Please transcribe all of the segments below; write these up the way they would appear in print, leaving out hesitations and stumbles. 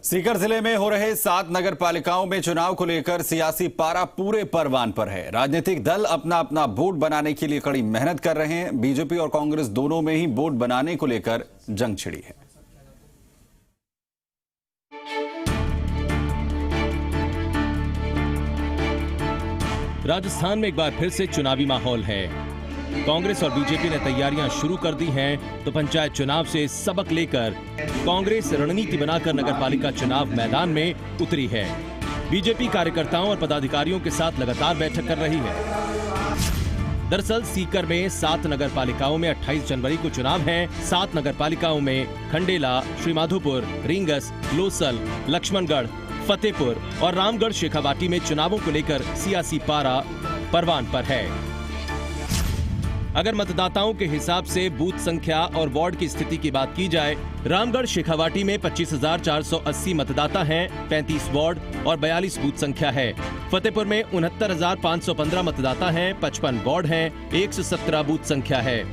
सीकर जिले में हो रहे 7 नगर पालिकाओं में चुनाव को लेकर सियासी पारा पूरे परवान पर है। राजनीतिक दल अपना अपना बोर्ड बनाने के लिए कड़ी मेहनत कर रहे हैं। बीजेपी और कांग्रेस दोनों में ही बोर्ड बनाने को लेकर जंग छिड़ी है। राजस्थान में एक बार फिर से चुनावी माहौल है। कांग्रेस और बीजेपी ने तैयारियां शुरू कर दी हैं, तो पंचायत चुनाव से सबक लेकर कांग्रेस रणनीति बनाकर नगरपालिका चुनाव मैदान में उतरी है। बीजेपी कार्यकर्ताओं और पदाधिकारियों के साथ लगातार बैठक कर रही है। दरअसल सीकर में 7 नगरपालिकाओं में 28 जनवरी को चुनाव है। 7 नगरपालिकाओं में खंडेला, श्रीमाधोपुर, रींगस, लोसल, लक्ष्मणगढ़, फतेहपुर और रामगढ़ शेखावाटी में चुनावों को लेकर सियासी पारा परवान पर है। अगर मतदाताओं के हिसाब से बूथ संख्या और वार्ड की स्थिति की बात की जाए, रामगढ़ शेखावाटी में 25,480 मतदाता हैं, 35 वार्ड और 42 बूथ संख्या है। फतेहपुर में 69,515 मतदाता हैं, 55 वार्ड हैं, 117 बूथ संख्या है।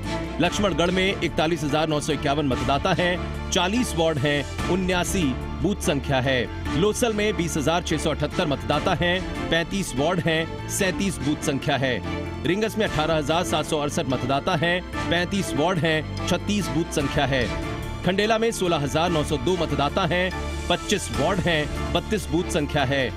लक्ष्मणगढ़ में 41,951 मतदाता हैं, 40 वार्ड हैं, 79 बूथ संख्या है। लोसल में 20,678 मतदाता हैं, 35 वार्ड हैं, 37 बूथ संख्या है। रिंगस में 18,768 मतदाता हैं, 35 वार्ड हैं, 36 बूथ संख्या है। खंडेला में 16,902 मतदाता हैं, 25 वार्ड हैं, 32 बूथ संख्या है।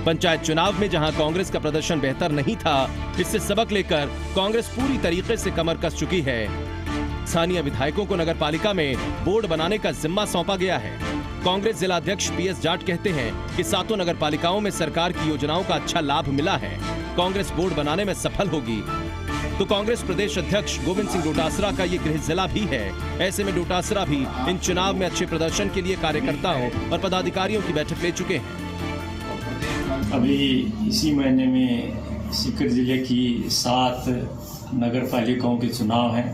पंचायत चुनाव में जहां कांग्रेस का प्रदर्शन बेहतर नहीं था, इससे सबक लेकर कांग्रेस पूरी तरीके से कमर कस चुकी है। स्थानीय विधायकों को नगरपालिका में बोर्ड बनाने का जिम्मा सौंपा गया है। कांग्रेस जिला अध्यक्ष PS जाट कहते हैं कि 7 नगरपालिकाओं में सरकार की योजनाओं का अच्छा लाभ मिला है। कांग्रेस बोर्ड बनाने में सफल होगी। तो कांग्रेस प्रदेश अध्यक्ष गोविंद सिंह डोटासरा का ये गृह जिला भी है। ऐसे में डोटासरा भी इन चुनाव में अच्छे प्रदर्शन के लिए कार्यकर्ताओं और पदाधिकारियों की बैठक ले चुके हैं। अभी इसी महीने में सीकर जिले की 7 नगर पालिकाओं के चुनाव हैं।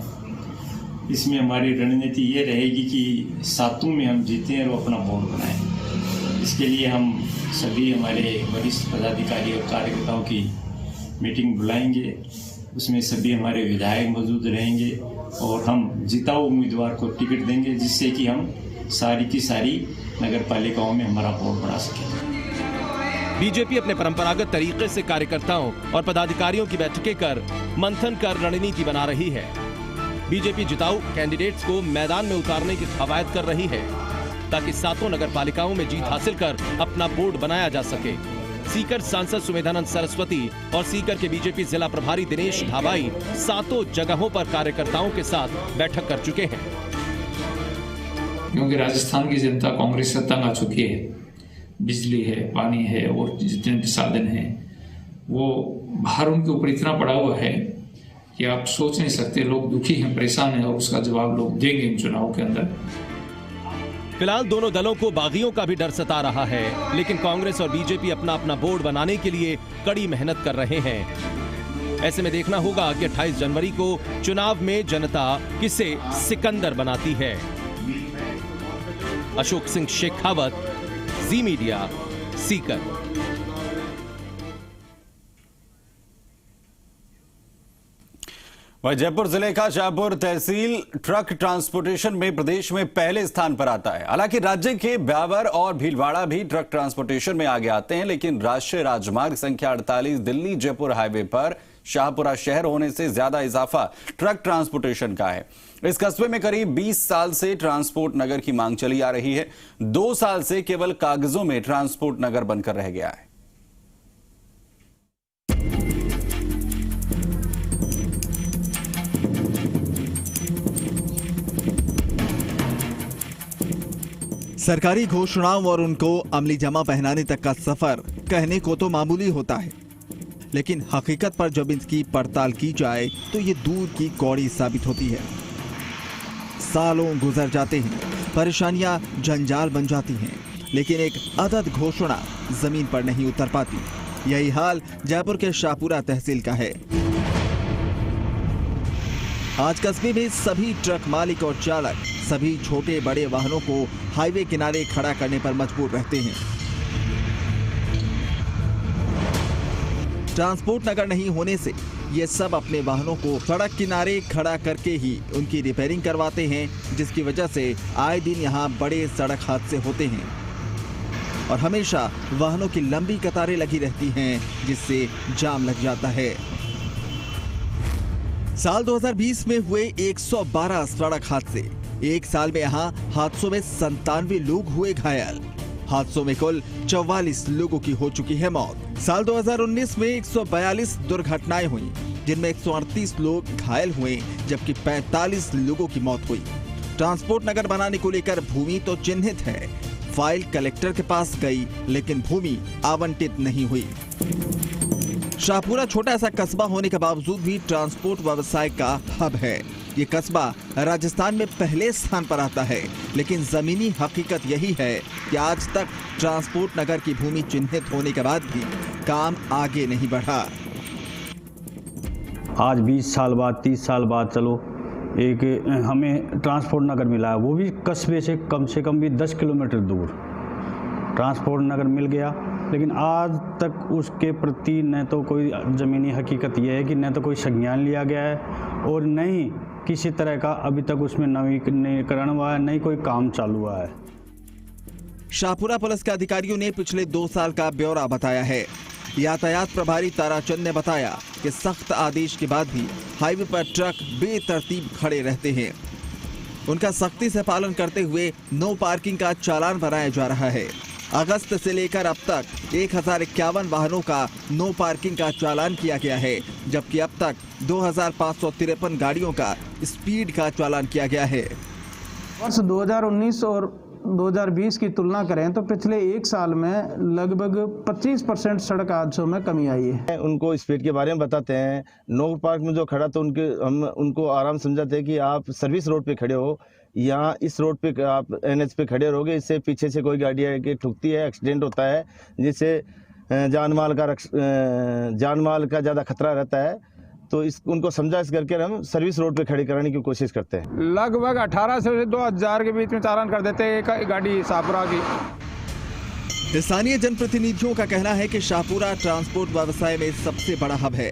इसमें हमारी रणनीति ये रहेगी कि 7 में हम जीतें और अपना बोर्ड बनाएं। इसके लिए हम सभी हमारे वरिष्ठ पदाधिकारी और कार्यकर्ताओं की मीटिंग बुलाएंगे। उसमें सभी हमारे विधायक मौजूद रहेंगे और हम जिताऊ उम्मीदवार को टिकट देंगे, जिससे कि हम सारी की सारी नगर पालिकाओं में हमारा बोर्ड बना सकें। बीजेपी अपने परंपरागत तरीके से कार्यकर्ताओं और पदाधिकारियों की बैठकें कर मंथन कर रणनीति बना रही है। बीजेपी जिताऊ कैंडिडेट्स को मैदान में उतारने की कवायद कर रही है, ताकि 7 नगरपालिकाओं में जीत हासिल कर अपना बोर्ड बनाया जा सके। सीकर सांसद सुमेधानंद सरस्वती और सीकर के बीजेपी जिला प्रभारी दिनेश धाबाई 7 जगहों पर कार्यकर्ताओं के साथ बैठक कर चुके हैं। क्योंकि राजस्थान की जनता कांग्रेस से तंग आ चुकी है। बिजली है, पानी है और जितने भी साधन हैं, वो भार उनके ऊपर इतना पड़ा हुआ है कि आप सोच नहीं सकते। लोग दुखी हैं, परेशान हैं और उसका जवाब लोग देंगे इन चुनाव के अंदर। फिलहाल दोनों दलों को बागियों का भी डर सता रहा है, लेकिन कांग्रेस और बीजेपी अपना अपना बोर्ड बनाने के लिए कड़ी मेहनत कर रहे हैं। ऐसे में देखना होगा कि 28 जनवरी को चुनाव में जनता किसे सिकंदर बनाती है। अशोक सिंह शेखावत, जी मीडिया, सीकर। वह जयपुर जिले का शाहपुर तहसील ट्रक ट्रांसपोर्टेशन में प्रदेश में पहले स्थान पर आता है। हालांकि राज्य के ब्यावर और भीलवाड़ा भी ट्रक ट्रांसपोर्टेशन में आगे आते हैं, लेकिन राष्ट्रीय राजमार्ग संख्या 48 दिल्ली जयपुर हाईवे पर शाहपुरा शहर होने से ज्यादा इजाफा ट्रक ट्रांसपोर्टेशन का है। इस कस्बे में करीब 20 साल से ट्रांसपोर्ट नगर की मांग चली आ रही है। 2 साल से केवल कागजों में ट्रांसपोर्ट नगर बनकर रह गया है। सरकारी घोषणाओं और उनको अमली जमा पहनाने तक का सफर कहने को तो मामूली होता है, लेकिन हकीकत पर जब इसकी पड़ताल की जाए तो ये दूर की कौड़ी साबित होती है। सालों गुजर जाते हैं, परेशानियां जंजाल बन जाती हैं, लेकिन एक अदद घोषणा जमीन पर नहीं उतर पाती। यही हाल जयपुर के शाहपुरा तहसील का है। आज कस्बे में सभी ट्रक मालिक और चालक सभी छोटे बड़े वाहनों को हाईवे किनारे खड़ा करने पर मजबूर रहते हैं। ट्रांसपोर्ट नगर नहीं होने से ये सब अपने वाहनों को सड़क किनारे खड़ा करके ही उनकी रिपेयरिंग करवाते हैं, जिसकी वजह से आए दिन यहाँ बड़े सड़क हादसे होते हैं और हमेशा वाहनों की लंबी कतारें लगी रहती हैं, जिससे जाम लग जाता है। साल 2020 में हुए 112 सड़क हादसे। एक साल में यहाँ हादसों में 97 लोग हुए घायल। हादसों में कुल 44 लोगों की हो चुकी है मौत। साल 2019 में 142 दुर्घटनाएं हुई, जिनमें 138 लोग घायल हुए, जबकि 45 लोगों की मौत हुई। ट्रांसपोर्ट नगर बनाने को लेकर भूमि तो चिन्हित है, फाइल कलेक्टर के पास गई, लेकिन भूमि आवंटित नहीं हुई। शाहपुरा छोटा सा कस्बा होने के बावजूद भी ट्रांसपोर्ट व्यवसाय का हब है। ये कस्बा राजस्थान में पहले स्थान पर आता है, लेकिन जमीनी हकीकत यही है कि आज तक ट्रांसपोर्ट नगर की भूमि चिन्हित होने के बाद भी काम आगे नहीं बढ़ा। आज 20 साल बाद 30 साल बाद चलो एक हमें ट्रांसपोर्ट नगर मिला है, वो भी कस्बे से कम भी 10 किलोमीटर दूर ट्रांसपोर्ट नगर मिल गया, लेकिन आज तक उसके प्रति न तो कोई ज़मीनी हकीकत यह है कि न तो कोई संज्ञान लिया गया है और न ही किसी तरह का अभी तक उसमें नवीनीकरण हुआ है, न ही कोई काम चालू हुआ है। शाहपुरा पुलिस के अधिकारियों ने पिछले 2 साल का ब्यौरा बताया है। यातायात प्रभारी ताराचंद ने बताया कि सख्त आदेश के बाद भी हाईवे पर ट्रक बेतरतीब खड़े रहते हैं। उनका सख्ती से पालन करते हुए नो पार्किंग का चालान बनाया जा रहा है। अगस्त से लेकर अब तक 1051 वाहनों का नो पार्किंग का चालान किया गया है, जबकि अब तक 2553 गाड़ियों का स्पीड का चालान किया गया है। वर्ष 2019 और 2020 की तुलना करें तो पिछले एक साल में लगभग 25% सड़क हादसों में कमी आई है। उनको स्पीड के बारे में बताते हैं। नो पार्क में जो खड़ा तो हम उनको आराम समझाते हैं कि आप सर्विस रोड पे खड़े हो, यहाँ इस रोड पे आप NH पे खड़े रहोगे, इससे पीछे से कोई गाड़ी आके ठुकती है, एक्सीडेंट होता है, जिससे जान माल का ज़्यादा खतरा रहता है। तो उनको समझा इस करके हम सर्विस रोड पे खड़ी कराने की कोशिश करते हैं। लगभग 1800 से 2000 के बीच में चालान कर देते हैं एक गाड़ी शाहपुरा की। स्थानीय जनप्रतिनिधियों का कहना है कि शाहपुरा ट्रांसपोर्ट व्यवसाय में सबसे बड़ा हब है।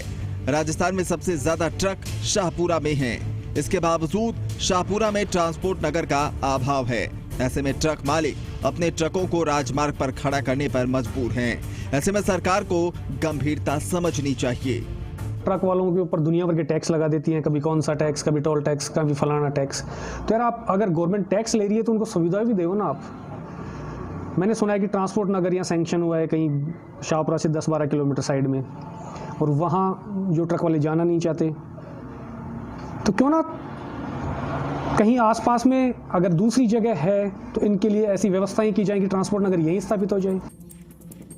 राजस्थान में सबसे ज्यादा ट्रक शाहपुरा में हैं। इसके बावजूद शाहपुरा में ट्रांसपोर्ट नगर का अभाव है। ऐसे में ट्रक मालिक अपने ट्रकों को राजमार्ग पर खड़ा करने पर मजबूर हैं। ऐसे में सरकार को गंभीरता समझनी चाहिए। ट्रक वालों के ऊपर दुनिया भर के टैक्स लगा देती हैं, कभी कौन सा टैक्स, कभी टोल टैक्स, कभी फलाना टैक्स। तो यार आप अगर गवर्नमेंट टैक्स ले रही है तो उनको सुविधा भी दो ना आप। मैंने सुना है कि ट्रांसपोर्ट नगर यहाँ सैंक्शन हुआ है कहीं शाहपुरा से 10-12 किलोमीटर साइड में, और वहाँ जो ट्रक वाले जाना नहीं चाहते, तो क्यों ना कहीं आसपास में अगर दूसरी जगह है तो इनके लिए ऐसी व्यवस्थाएं की जाएं कि ट्रांसपोर्ट नगर यहीं स्थापित हो जाए।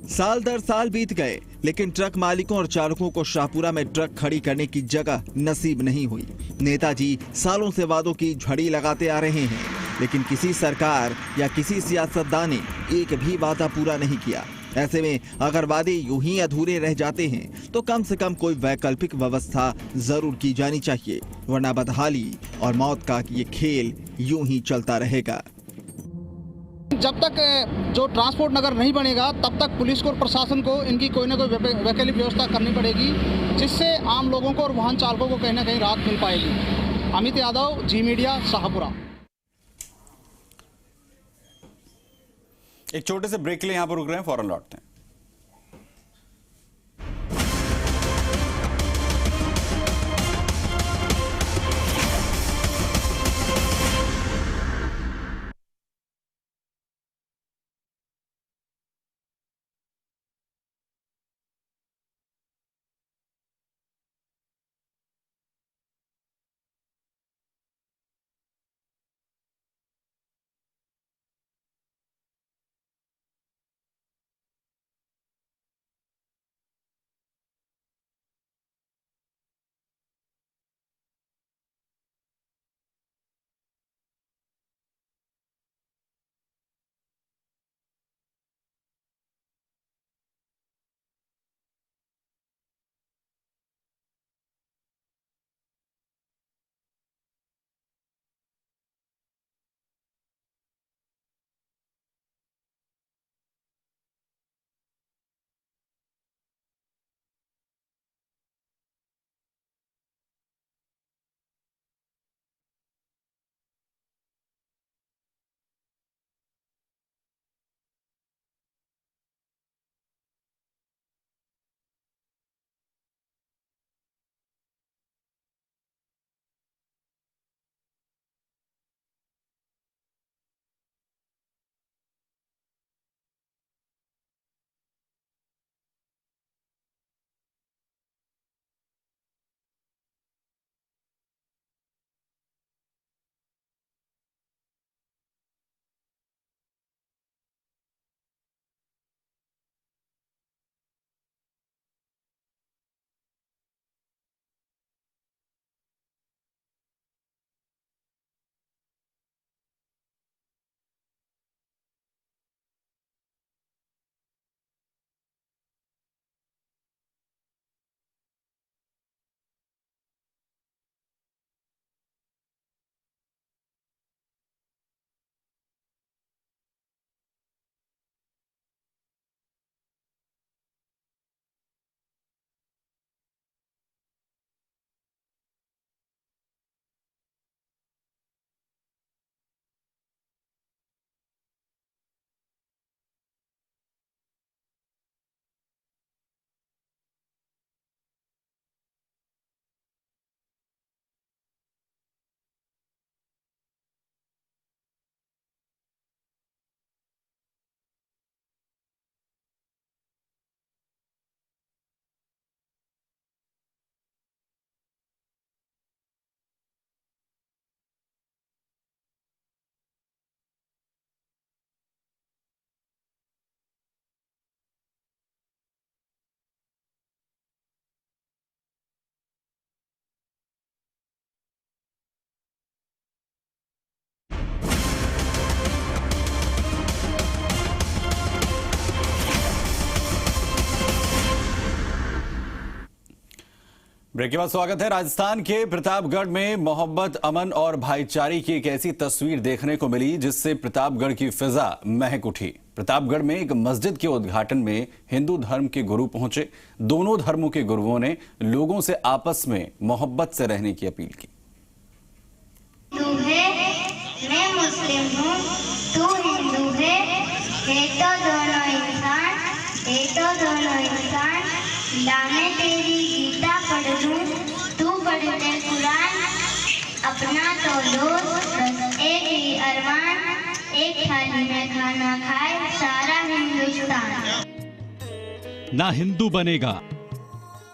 साल दर साल बीत गए, लेकिन ट्रक मालिकों और चालकों को शाहपुरा में ट्रक खड़ी करने की जगह नसीब नहीं हुई। नेताजी सालों से वादों की झड़ी लगाते आ रहे हैं, लेकिन किसी सरकार या किसी सियासतदान ने एक भी वादा पूरा नहीं किया। ऐसे में अगर वादे यूं ही अधूरे रह जाते हैं तो कम से कम कोई वैकल्पिक व्यवस्था जरूर की जानी चाहिए, वरना बदहाली और मौत का ये खेल यूं ही चलता रहेगा। जब तक जो ट्रांसपोर्ट नगर नहीं बनेगा तब तक पुलिस को और प्रशासन को इनकी कोई ना कोई वैकल्पिक व्यवस्था करनी पड़ेगी, जिससे आम लोगों को और वाहन चालकों को कहीं ना कहीं राहत मिल पाएगी। अमित यादव, जी मीडिया, शाहपुरा। एक छोटे से ब्रेक के लिए यहां पर रुक रहे हैं, फौरन लौटते हैं। ब्रेक के बाद स्वागत है। राजस्थान के प्रतापगढ़ में मोहब्बत, अमन और भाईचारे की एक ऐसी तस्वीर देखने को मिली जिससे प्रतापगढ़ की फिजा महक उठी। प्रतापगढ़ में एक मस्जिद के उद्घाटन में हिंदू धर्म के गुरु पहुंचे। दोनों धर्मों के गुरुओं ने लोगों से आपस में मोहब्बत से रहने की अपील की। तू है, मैं मुस्लिम हूँ, तू हिंदू है तो दोनों इंसान, तो दोनों इंसान। लाने तेरी गीता पढ़ लूं, तू पढ़ ले कुरान। अपना तो दोस्त बस एक ही अरमान, एक थाली में खाना खाए सारा हिंदुस्तान। ना हिंदू बनेगा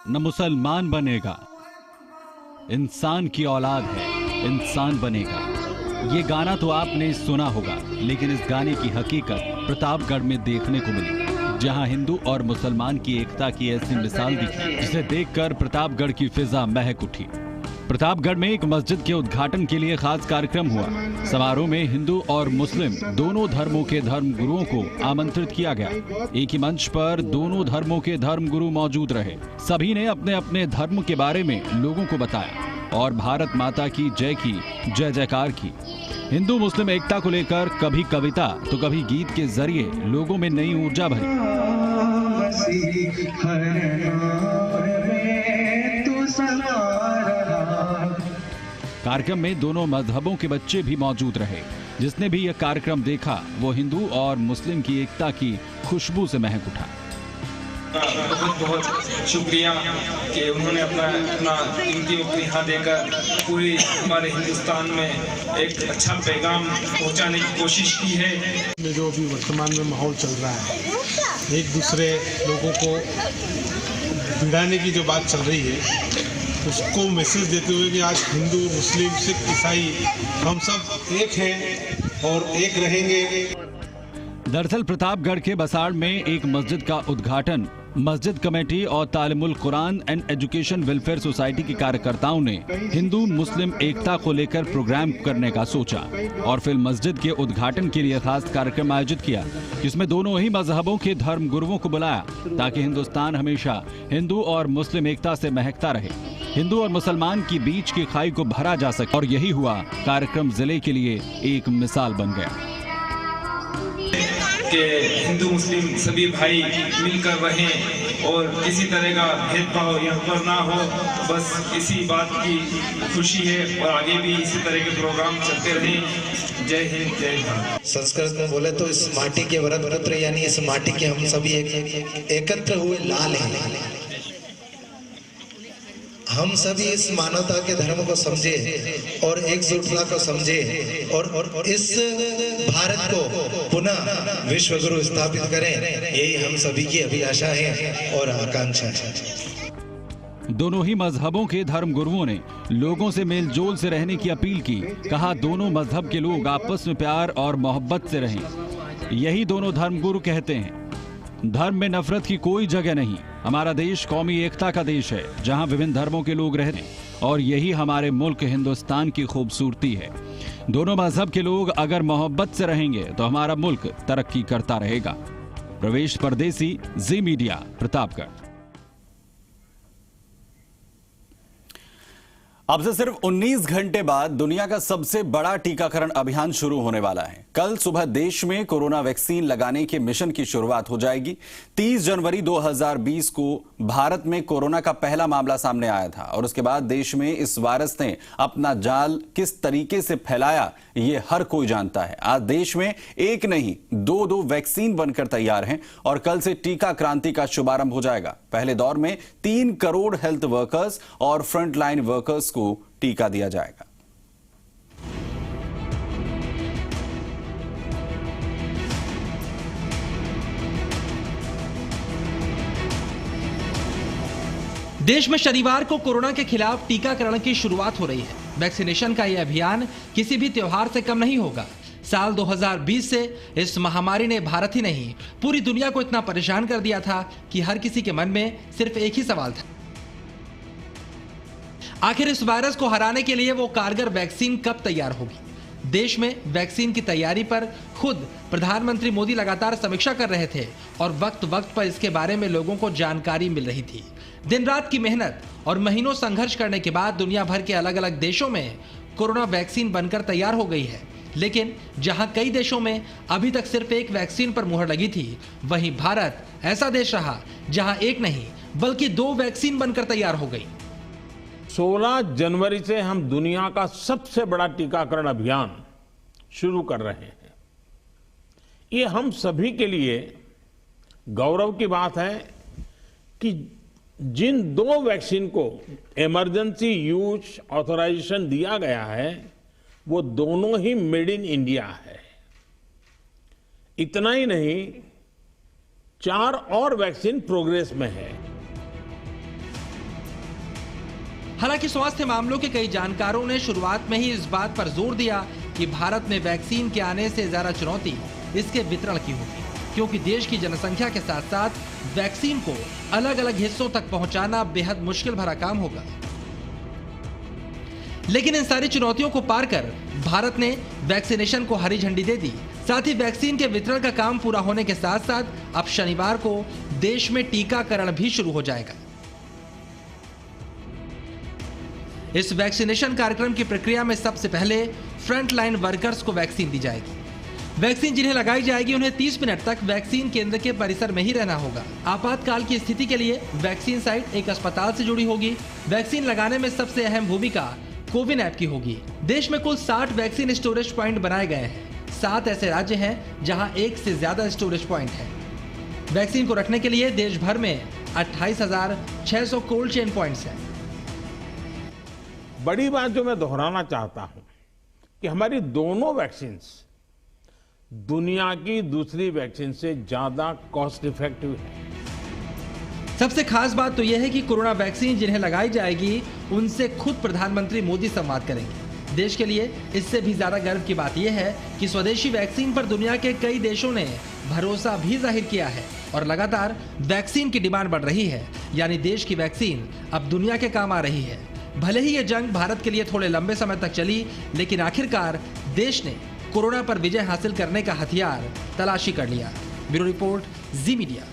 न मुसलमान बनेगा, इंसान की औलाद है इंसान बनेगा। ये गाना तो आपने सुना होगा, लेकिन इस गाने की हकीकत प्रतापगढ़ में देखने को मिली, जहां हिंदू और मुसलमान की एकता की ऐसी मिसाल दिखी जिसे देखकर प्रतापगढ़ की फिजा महक उठी। प्रतापगढ़ में एक मस्जिद के उद्घाटन के लिए खास कार्यक्रम हुआ। समारोह में हिंदू और मुस्लिम दोनों धर्मों के धर्म गुरुओं को आमंत्रित किया गया। एक ही मंच पर दोनों धर्मों के धर्म गुरु मौजूद रहे। सभी ने अपने अपने धर्म के बारे में लोगों को बताया और भारत माता की जय की जय जयकार की। हिंदू मुस्लिम एकता को लेकर कभी कविता तो कभी गीत के जरिए लोगों में नई ऊर्जा भरी। कार्यक्रम में दोनों मजहबों के बच्चे भी मौजूद रहे। जिसने भी यह कार्यक्रम देखा वो हिंदू और मुस्लिम की एकता की खुशबू से महक उठा। बहुत बहुत शुक्रिया कि उन्होंने अपना कीमती वक्त यहाँ देकर पूरी हमारे हिंदुस्तान में एक अच्छा पैगाम पहुँचाने की कोशिश की है। जो अभी वर्तमान में माहौल चल रहा है, एक दूसरे लोगों को भिड़ाने की जो बात चल रही है, उसको मैसेज देते हुए कि आज हिंदू मुस्लिम सिख ईसाई हम सब एक हैं और एक रहेंगे। दरअसल प्रतापगढ़ के बसाड़ में एक मस्जिद का उद्घाटन मस्जिद कमेटी और Talimul Quran and Education Welfare Society के कार्यकर्ताओं ने हिंदू मुस्लिम एकता को लेकर प्रोग्राम करने का सोचा और फिर मस्जिद के उद्घाटन के लिए खास कार्यक्रम आयोजित किया, जिसमें दोनों ही मजहबों के धर्म गुरुओं को बुलाया ताकि हिंदुस्तान हमेशा हिंदू और मुस्लिम एकता से महकता रहे, हिंदू और मुसलमान की बीच की खाई को भरा जा सके। और यही हुआ। कार्यक्रम जिले के लिए एक मिसाल बन गया कि हिंदू मुस्लिम सभी भाई मिलकर रहें और किसी तरह का भेदभाव यहाँ पर ना हो। बस इसी बात की खुशी है और आगे भी इसी तरह के प्रोग्राम चलते रहें। जय हिंद जय भारत। संस्कृत में बोले तो इस माटी के वरद पुत्र यानी इस माटी के हम सभी एकत्र हुए लाल हैं। हम सभी इस मानवता के धर्म को समझे और एकजुटता को समझे और इस भारत को पुनः विश्व गुरु स्थापित करें, यही हम सभी की अभिलाषा है और आकांक्षा है। दोनों ही मजहबों के धर्म गुरुओं ने लोगों से मेलजोल से रहने की अपील की। कहा दोनों मजहब के लोग आपस में प्यार और मोहब्बत से रहें। यही दोनों धर्म गुरु कहते हैं। धर्म में नफरत की कोई जगह नहीं। हमारा देश कौमी एकता का देश है, जहां विभिन्न धर्मों के लोग रहते हैं और यही हमारे मुल्क हिंदुस्तान की खूबसूरती है। दोनों मजहब के लोग अगर मोहब्बत से रहेंगे तो हमारा मुल्क तरक्की करता रहेगा। प्रवेश परदेसी, जी मीडिया, प्रतापगढ़। अब से सिर्फ 19 घंटे बाद दुनिया का सबसे बड़ा टीकाकरण अभियान शुरू होने वाला है। कल सुबह देश में कोरोना वैक्सीन लगाने के मिशन की शुरुआत हो जाएगी। 30 जनवरी 2020 को भारत में कोरोना का पहला मामला सामने आया था और उसके बाद देश में इस वायरस ने अपना जाल किस तरीके से फैलाया ये हर कोई जानता है। आज देश में एक नहीं दो वैक्सीन बनकर तैयार हैं और कल से टीका क्रांति का शुभारंभ हो जाएगा। पहले दौर में 3 करोड़ हेल्थ वर्कर्स और फ्रंटलाइन वर्कर्स को टीका दिया जाएगा। देश में शनिवार को कोरोना के खिलाफ टीकाकरण की शुरुआत हो रही है। वैक्सीनेशन का यह अभियान किसी भी त्योहार से कम नहीं होगा। साल 2020 से इस महामारी ने भारत ही नहीं पूरी दुनिया को इतना परेशान कर दिया था कि हर किसी के मन में सिर्फ एक ही सवाल था, आखिर इस वायरस को हराने के लिए वो कारगर वैक्सीन कब तैयार होगी। देश में वैक्सीन की तैयारी पर खुद प्रधानमंत्री मोदी लगातार समीक्षा कर रहे थे और वक्त वक्त पर इसके बारे में लोगों को जानकारी मिल रही थी। दिन रात की मेहनत और महीनों संघर्ष करने के बाद दुनिया भर के अलग अलग देशों में कोरोना वैक्सीन बनकर तैयार हो गई है। लेकिन जहां कई देशों में अभी तक सिर्फ एक वैक्सीन पर मुहर लगी थी, वहीं भारत ऐसा देश रहा जहां एक नहीं बल्कि 2 वैक्सीन बनकर तैयार हो गई। 16 जनवरी से हम दुनिया का सबसे बड़ा टीकाकरण अभियान शुरू कर रहे हैं। ये हम सभी के लिए गौरव की बात है कि जिन 2 वैक्सीन को इमरजेंसी यूज ऑथराइजेशन दिया गया है, वो दोनों ही मेड इन इंडिया है। इतना ही नहीं, 4 और वैक्सीन प्रोग्रेस में है। हालांकि स्वास्थ्य मामलों के कई जानकारों ने शुरुआत में ही इस बात पर जोर दिया कि भारत में वैक्सीन के आने से ज्यादा चुनौती इसके वितरण की होगी, क्योंकि देश की जनसंख्या के साथ साथ वैक्सीन को अलग अलग हिस्सों तक पहुंचाना बेहद मुश्किल भरा काम होगा। लेकिन इन सारी चुनौतियों को पार कर भारत ने वैक्सीनेशन को हरी झंडी दे दी। साथ ही वैक्सीन के वितरण का काम पूरा होने के साथ साथ अब शनिवार को देश में टीकाकरण भी शुरू हो जाएगा। इस वैक्सीनेशन कार्यक्रम की प्रक्रिया में सबसे पहले फ्रंट लाइन वर्कर्स को वैक्सीन दी जाएगी। वैक्सीन जिन्हें लगाई जाएगी उन्हें 30 मिनट तक वैक्सीन केंद्र के परिसर में ही रहना होगा। आपातकाल की स्थिति के लिए वैक्सीन साइट एक अस्पताल से जुड़ी होगी। वैक्सीन लगाने में सबसे अहम भूमिका कोविन ऐप की होगी। देश में कुल 60 वैक्सीन स्टोरेज पॉइंट बनाए गए हैं। 7 ऐसे राज्य हैं जहां 1 से ज्यादा स्टोरेज पॉइंट है। वैक्सीन को रखने के लिए देश भर में 28,600 कोल्ड चेन पॉइंट्स हैं। बड़ी बात जो मैं दोहराना चाहता हूं कि हमारी दोनों वैक्सीन दुनिया की दूसरी वैक्सीन से ज्यादा कॉस्ट इफेक्टिव है। सबसे खास बात तो यह है कि कोरोना वैक्सीन जिन्हें लगाई जाएगी उनसे खुद प्रधानमंत्री मोदी संवाद करेंगे। देश के लिए इससे भी ज्यादा गर्व की बात यह है कि स्वदेशी वैक्सीन पर दुनिया के कई देशों ने भरोसा भी जाहिर किया है और लगातार वैक्सीन की डिमांड बढ़ रही है। यानी देश की वैक्सीन अब दुनिया के काम आ रही है। भले ही ये जंग भारत के लिए थोड़े लंबे समय तक चली, लेकिन आखिरकार देश ने कोरोना पर विजय हासिल करने का हथियार तलाशी कर लिया। ब्यूरो रिपोर्ट, जी मीडिया।